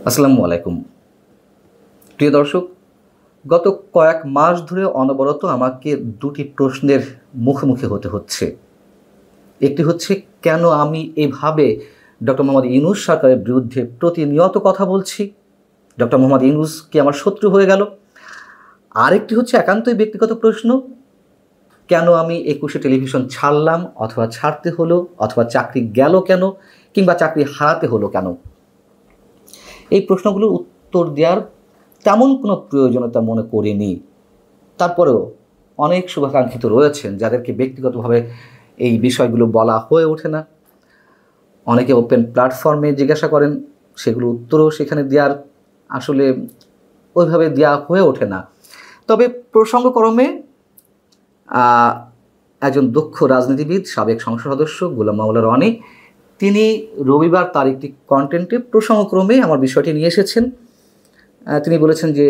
আসসালামু আলাইকুম প্রিয় দর্শক। গত কয়েক মাস ধরে অনবরত আমাকে দুটি প্রশ্নের মুখোমুখি হতে হচ্ছে। একটি হচ্ছে, কেন আমি এভাবে ডক্টর মোহাম্মদ ইউনূস সরকারের বিরুদ্ধে প্রতিনিয়ত কথা বলছি? ডক্টর মোহাম্মদ ইউনূস কি আমার শত্রু হয়ে গেল? আরেকটি হচ্ছে একান্তই ব্যক্তিগত প্রশ্ন, কেন আমি ২১শে টেলিভিশন ছাড়লাম, অথবা ছাড়তে হলো, অথবা চাকরি গেল কেন, কিংবা চাকরি হারাতে হলো কেন? এই প্রশ্নগুলোর উত্তর দেওয়ার তেমন কোনো প্রয়োজনীয়তা মনে করিনি। তারপরেও অনেক শুভাকাঙ্ক্ষিত রয়েছেন যাদেরকে ব্যক্তিগতভাবে এই বিষয়গুলো বলা হয়ে ওঠে না। অনেকে ওপেন প্ল্যাটফর্মে জিজ্ঞাসা করেন, সেগুলো উত্তরও সেখানে দেওয়ার আসলে ওইভাবে দেওয়া হয়ে ওঠে না। তবে প্রসঙ্গক্রমে একজন দক্ষ রাজনীতিবিদ, সাবেক সংসদ সদস্য গোলাম মাওলা রনি, তিনি রবিবার তার একটি কন্টেন্টে প্রসঙ্গক্রমে আমার বিষয়টি নিয়ে এসেছেন। তিনি বলেছেন যে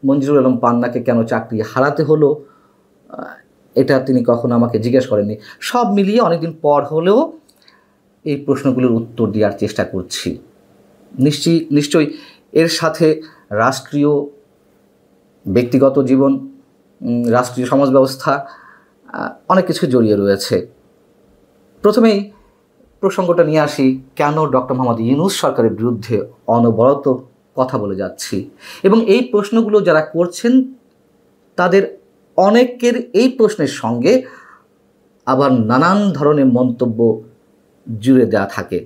মঞ্জুরুল আলম পান্নাকে কেন চাকরি হারাতে হলো, এটা তিনি কখনো আমাকে জিজ্ঞেস করেননি। সব মিলিয়ে অনেকদিন পর হলেও এই প্রশ্নগুলোর উত্তর দেওয়ার চেষ্টা করছি। নিশ্চয়ই এর সাথে রাষ্ট্রীয় ব্যক্তিগত জীবন, রাষ্ট্রীয় সমাজ ব্যবস্থা অনেক কিছু জড়িয়ে রয়েছে। প্রথমেই প্রসঙ্গটা নিয়ে আসি, কেন ডক্টর মোহাম্মদ ইউনূস সরকারের বিরুদ্ধে অনবরত কথা বলে যাচ্ছি। এবং এই প্রশ্নগুলো যারা করছেন তাদের অনেকের এই প্রশ্নের সঙ্গে আবার নানান ধরনের মন্তব্য জুড়ে দেওয়া থাকে।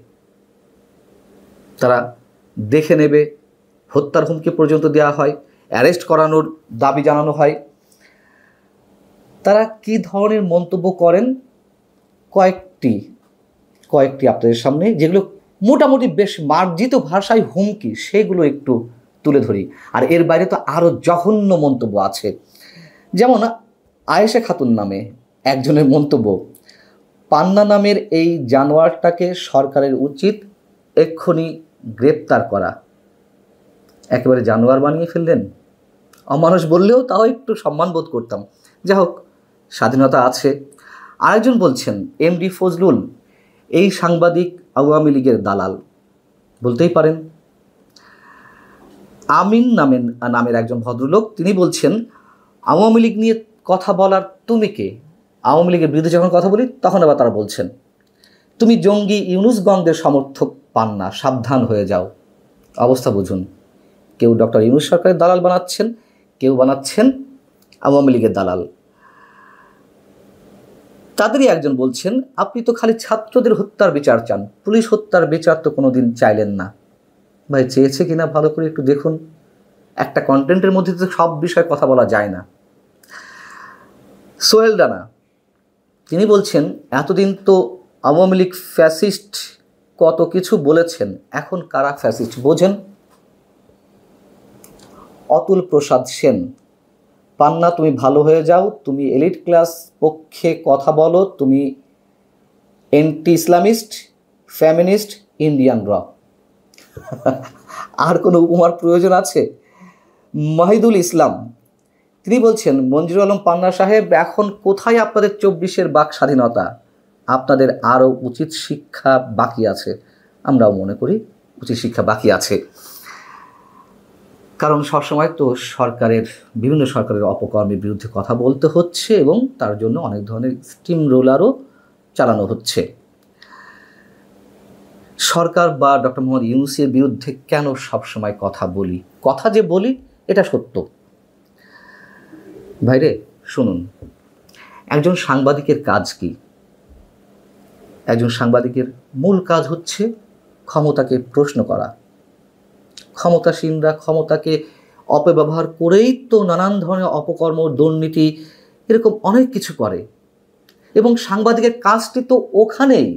তারা দেখে নেবে, হত্যার হুমকি পর্যন্ত দেওয়া হয়, অ্যারেস্ট করানোর দাবি জানানো হয়। তারা কি ধরনের মন্তব্য করেন কয়েকটি আপনাদের সামনে, যেগুলো মোটামুটি বেশ মার্জিত ভাষায় হুমকি, সেগুলো একটু তুলে ধরি। আর এর বাইরে তো আরও জঘন্য মন্তব্য আছে। যেমন আয়েশা খাতুন নামে একজনের মন্তব্য, পান্না নামের এই জানোয়ারটাকে সরকারের উচিত এক্ষুনি গ্রেপ্তার করা। একেবারে জানোয়ার বানিয়ে ফেললেন। অমানুষ বললেও তাও একটু সম্মান বোধ করতাম। যাই হোক, স্বাধীনতা আছে। আরেকজন বলছেন, এমডি ফজলুল এই সাংবাদিক আওয়ামী লীগের দালাল। বলতেই পারেন। আমিন নামের একজন ভদ্রলোক, তিনি বলছেন, আওয়ামী লীগ নিয়ে কথা বলার তুমি কে? আওয়ামী লীগের বিরুদ্ধে যখন কথা বলি তখন আবার তারা বলছেন, তুমি জঙ্গি ইউনূস গংদের সমর্থক পান্না, সাবধান হয়ে যাও। অবস্থা বুঝুন। কেউ ডক্টর ইউনূস সরকারের দালাল বানাচ্ছেন, কেউ বানাচ্ছেন আওয়ামী লীগের দালাল। তাদেরই একজন বলছেন, আপনি তো খালি ছাত্রদের হত্যার বিচার চান, পুলিশ হত্যার বিচার তো কোনোদিন চাইলেন না। ভাই, চেয়েছে কিনা ভালো করে একটু দেখুন। একটা কন্টেন্টের মধ্যে তো সব বিষয়ে কথা বলা যায় না। সোহেল রানা, তিনি বলছেন, এতদিন তো আওয়ামী লীগ ফ্যাসিস্ট কত কিছু বলেছেন, এখন কারা ফ্যাসিস্ট বোঝেন। অতুল প্রসাদ সেন, পান্না তুমি ভালো হয়ে যাও, তুমি এলিট ক্লাস পক্ষে কথা বলো, তুমি এন্টি ইসলামিস্ট, ফ্যামিনিস্ট, ইন্ডিয়ান র। আর কোনো উপমার প্রয়োজন আছে? মাহিদুল ইসলাম, তিনি বলছেন, মঞ্জুরুল আলম পান্না সাহেব, এখন কোথায় আপনাদের ২৪-এর বাক স্বাধীনতা? আপনাদের আরও উচিত শিক্ষা বাকি আছে। আমরাও মনে করি উচিত শিক্ষা বাকি আছে। কারণ সবসময় তো বিভিন্ন সরকারের অপকর্মের বিরুদ্ধে কথা বলতে হচ্ছে এবং তার জন্য অনেক ধরনের স্টিম রোলারও চালানো হচ্ছে। সরকার বা ডক্টর মোহাম্মদ ইউনূসের বিরুদ্ধে কেন সবসময় কথা বলি? কথা যে বলি এটা সত্য। ভাইরে শুনুন, একজন সাংবাদিকের কাজ কি? একজন সাংবাদিকের মূল কাজ হচ্ছে ক্ষমতাকে প্রশ্ন করা। ক্ষমতাসীনরা ক্ষমতাকে অপব্যবহার করেই তো নানান ধরনের অপকর্ম, দুর্নীতি, এরকম অনেক কিছু করে। এবং সাংবাদিকের কাজটি তো ওখানেই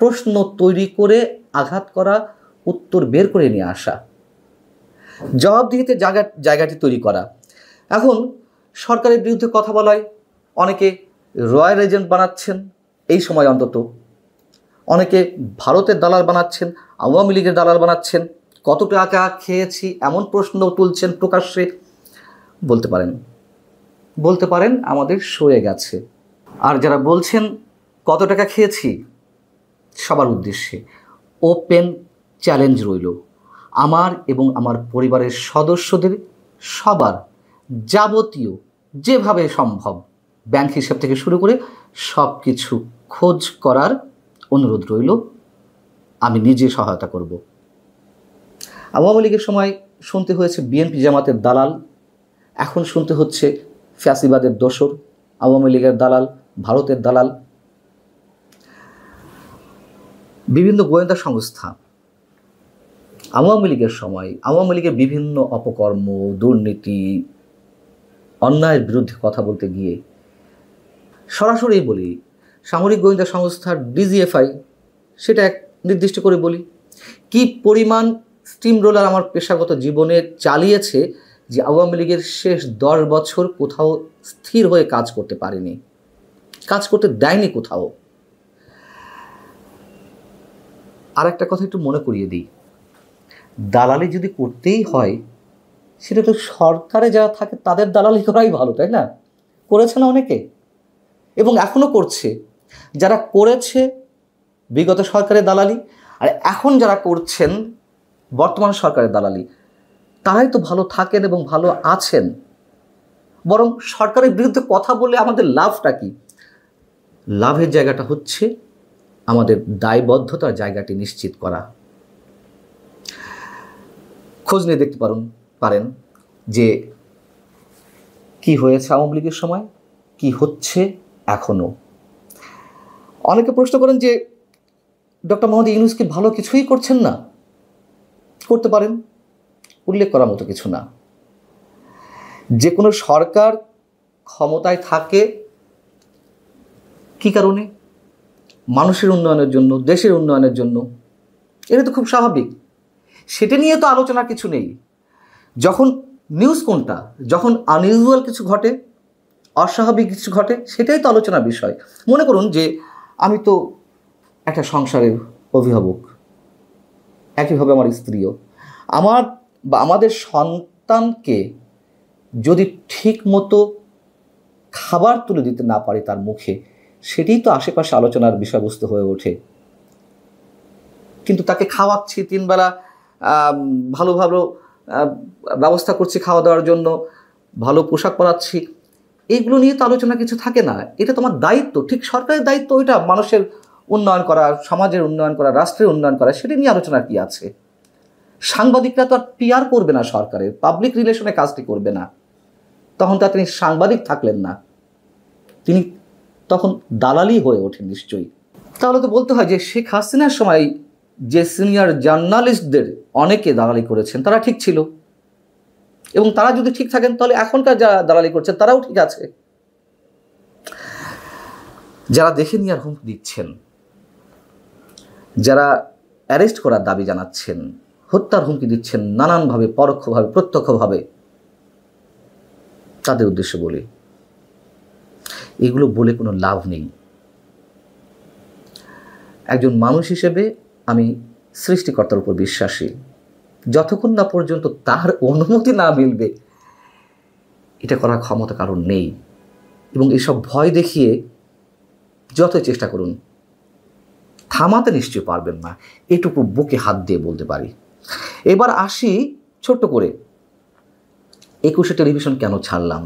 প্রশ্ন তৈরি করে আঘাত করা, উত্তর বের করে নিয়ে আসা, জবাবদিহিতে জায়গাটি তৈরি করা। এখন সরকারের বিরুদ্ধে কথা বলায় অনেকে রয়্যাল এজেন্ট বানাচ্ছেন, এই সময় অন্তত অনেকে ভারতের দালাল বানাচ্ছেন, আওয়ামী লীগের দালাল বানাচ্ছেন, কত টাকা খেয়েছি এমন প্রশ্ন তুলছেন প্রকাশ্যে। বলতে পারেন আমাদের সয়ে গেছে। আর যারা বলছেন কত টাকা খেয়েছি, সবার উদ্দেশ্যে ওপেন চ্যালেঞ্জ রইল, আমার এবং আমার পরিবারের সদস্যদের সবার যাবতীয় যেভাবে সম্ভব ব্যাংক হিসাব থেকে শুরু করে সব কিছু খোঁজ করার অনুরোধ রইল। আমি নিজে সহায়তা করব। আওয়ামী লীগের সময় শুনতে হয়েছে বিএনপি জামাতের দালাল, এখন শুনতে হচ্ছে ফ্যাসিবাদের দোসর, আওয়ামী লীগের দালাল, ভারতের দালাল। বিভিন্ন গোয়েন্দা সংস্থা আওয়ামী লীগের সময় আওয়ামী লীগের বিভিন্ন অপকর্ম, দুর্নীতি, অন্যায়ের বিরুদ্ধে কথা বলতে গিয়ে সরাসরি বলি, সামরিক গোয়েন্দা সংস্থার ডিজিএফআই সেটা এক নির্দিষ্ট করে বলি কি পরিমাণ স্টিম রোলার আমার পেশাগত জীবনে চালিয়েছে, যে আওয়ামী লীগের শেষ 10 বছর কোথাও স্থির হয়ে কাজ করতে পারেনি, কাজ করতে দেয়নি কোথাও। আর একটা কথা একটু মনে করিয়ে দিই, দালালি যদি করতেই হয় সেটা তো সরকারে যারা থাকে তাদের দালালি করাই ভালো, তাই না? করেছে না অনেকে, এবং এখনও করছে। যারা করেছে বিগত সরকারের দালালি, আর এখন যারা করছেন বর্তমান সরকারের দালালি, তারাই তো ভালো থাকেন এবং ভালো আছেন। বরং সরকারের বিরুদ্ধে কথা বলে আমাদের লাভটা কি? লাভের জায়গাটা হচ্ছে আমাদের দায়বদ্ধতার জায়গাটি নিশ্চিত করা। খোঁজ নিয়ে দেখতে পারেন যে কি হয়েছে আওয়ামী লীগের সময়, কি হচ্ছে এখনও। অনেকে প্রশ্ন করেন যে ডক্টর মোহাম্মদ ইউনূস কি ভালো কিছুই করছেন না? করতে পারেন, উল্লেখ করার মতো কিছু না। যে কোনো সরকার ক্ষমতায় থাকে কি কারণে? মানুষের উন্নয়নের জন্য, দেশের উন্নয়নের জন্য। এটা তো খুব স্বাভাবিক, সেটা নিয়ে তো আলোচনার কিছু নেই। যখন নিউজ কোনটা, যখন আনইউজুয়াল কিছু ঘটে, অস্বাভাবিক কিছু ঘটে, সেটাই তো আলোচনার বিষয়। মনে করুন যে আমি তো একটা সংসারের অভিভাবক, একইভাবে আমার স্ত্রীও। আমার বা আমাদের সন্তানকে যদি ঠিক মতো খাবার তুলে দিতে না পারি তার মুখে, সেটাই তো আশেপাশে আলোচনার বিষয়বস্তু হয়ে ওঠে। কিন্তু তাকে খাওয়াচ্ছি, 3 বেলা ভালো ভালো ব্যবস্থা করছি খাওয়া দাওয়ার জন্য, ভালো পোশাক পরাচ্ছি, এইগুলো নিয়ে তো আলোচনা কিছু থাকে না। এটা তোমার দায়িত্ব, ঠিক সরকারের দায়িত্ব ওইটা মানুষের উন্নয়ন করা, সমাজের উন্নয়ন করা, রাষ্ট্রের উন্নয়ন করা। সেটা নিয়ে আলোচনা কি আছে? সাংবাদিকরা তো আর পিআর করবে না, সরকারের পাবলিক রিলেশনে কাজটি করবে না, তখন তা তিনি সাংবাদিক থাকলেন না, তিনি তখন দালালি হয়ে ওঠেন নিশ্চয়ই। তাহলে তো বলতে হয় যে শেখ হাসিনার সময় যে সিনিয়র জার্নালিস্টদের অনেকে দালালি করেছেন তারা ঠিক ছিল, এবং তারা যদি ঠিক থাকেন তাহলে এখনকার যারা দালালি করছেন তারাও ঠিক আছে। যারা দেখে নেওয়ার হুমকি দিচ্ছেন, যারা অ্যারেস্ট করার দাবি জানাচ্ছেন, হত্যার হুমকি দিচ্ছেন নানানভাবে, পরোক্ষভাবে প্রত্যক্ষভাবে, তাদের উদ্দেশ্যে বলি এগুলো বলে কোনো লাভ নেই। একজন মানুষ হিসেবে আমি সৃষ্টিকর্তার উপর বিশ্বাসী। যতক্ষণ না পর্যন্ত তার অনুমতি না মিলবে এটা করার ক্ষমতা কারণ নেই। এবং এসব ভয় দেখিয়ে যতই চেষ্টা করুন থামাতে নিশ্চয় পারবেন না, এটুকু বুকে হাত দিয়ে বলতে পারি। এবার আসি ছোট্ট করে 21শে টেলিভিশন কেন ছাড়লাম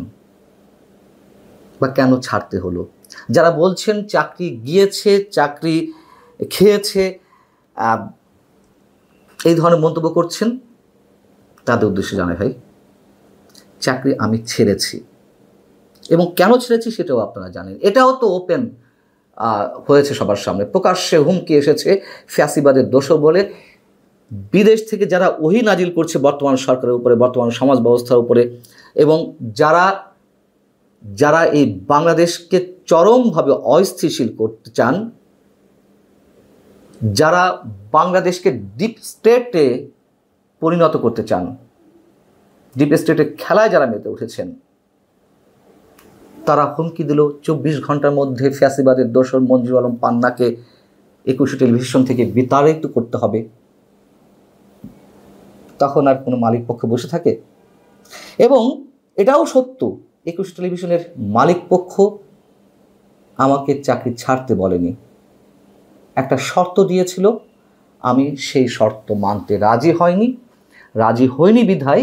বা কেন ছাড়তে হলো। যারা বলছেন চাকরি গিয়েছে, চাকরি খেয়েছে, এই ধরনের মন্তব্য করছেন, তাদের উদ্দেশ্যে জানাই ভাই, চাকরি আমি ছেড়েছি, এবং কেন ছেড়েছি সেটাও আপনারা জানেন। এটাও তো ওপেন হয়েছে সবার সামনে, প্রকাশ্যে হুমকি এসেছে ফ্যাসিবাদের দোষর বলে। বিদেশ থেকে যারা ওহী নাজিল করছে বর্তমান সরকারের উপরে, বর্তমান সমাজ ব্যবস্থার উপরে, এবং যারা এই বাংলাদেশকে চরমভাবে অস্থিতিশীল করতে চান, যারা বাংলাদেশকে ডিপ স্টেটে পরিণত করতে চান, ডিপ স্টেটের খেলায় যারা মেতে উঠেছেন, তারা হুমকি দিল 24 ঘন্টার মধ্যে ফ্যাসিবাদের দোসর মঞ্জুর আলম পান্নাকে 21শে টেলিভিশন থেকে বিতাড়িত করতে হবে। তখন আর কোনো মালিক পক্ষ বসে থাকে? এবং এটাও সত্য, 21শে টেলিভিশনের মালিক পক্ষ আমাকে চাকরি ছাড়তে বলেনি, একটা শর্ত দিয়েছিল, আমি সেই শর্ত মানতে রাজি হয়নি, রাজি হইনি বিধায়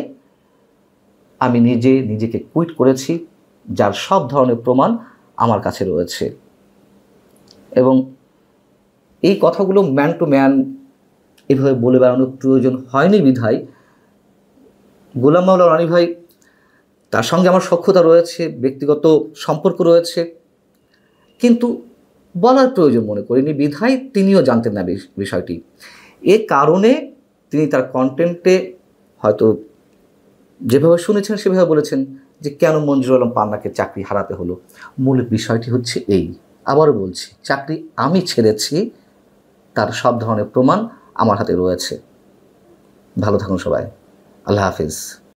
আমি নিজেকে কুইট করেছি, যার সব ধরনের প্রমাণ আমার কাছে রয়েছে। এবং এই কথাগুলো ম্যান টু ম্যান এভাবে বলে বেড়ানোর প্রয়োজন হয়নি বিধায় গোলাম মাওলা রানী ভাই, তার সঙ্গে আমার সখ্যতা রয়েছে, ব্যক্তিগত সম্পর্ক রয়েছে, কিন্তু বলার প্রয়োজন মনে করিনি বিধায় তিনিও জানতেন না বিষয়টি। এ কারণে তিনি তার কন্টেন্টে হয়তো যেভাবে শুনেছেন সেভাবে বলেছেন যে কেন মঞ্জুরুল আলম পান্নাকে চাকরি হারাতে হলো। মূল বিষয়টি হচ্ছে এই, আবারও বলছি, চাকরি আমি ছেড়েছি, তার সব ধরনের প্রমাণ আমার হাতে রয়েছে। ভালো থাকুন সবাই, আল্লাহ হাফিজ।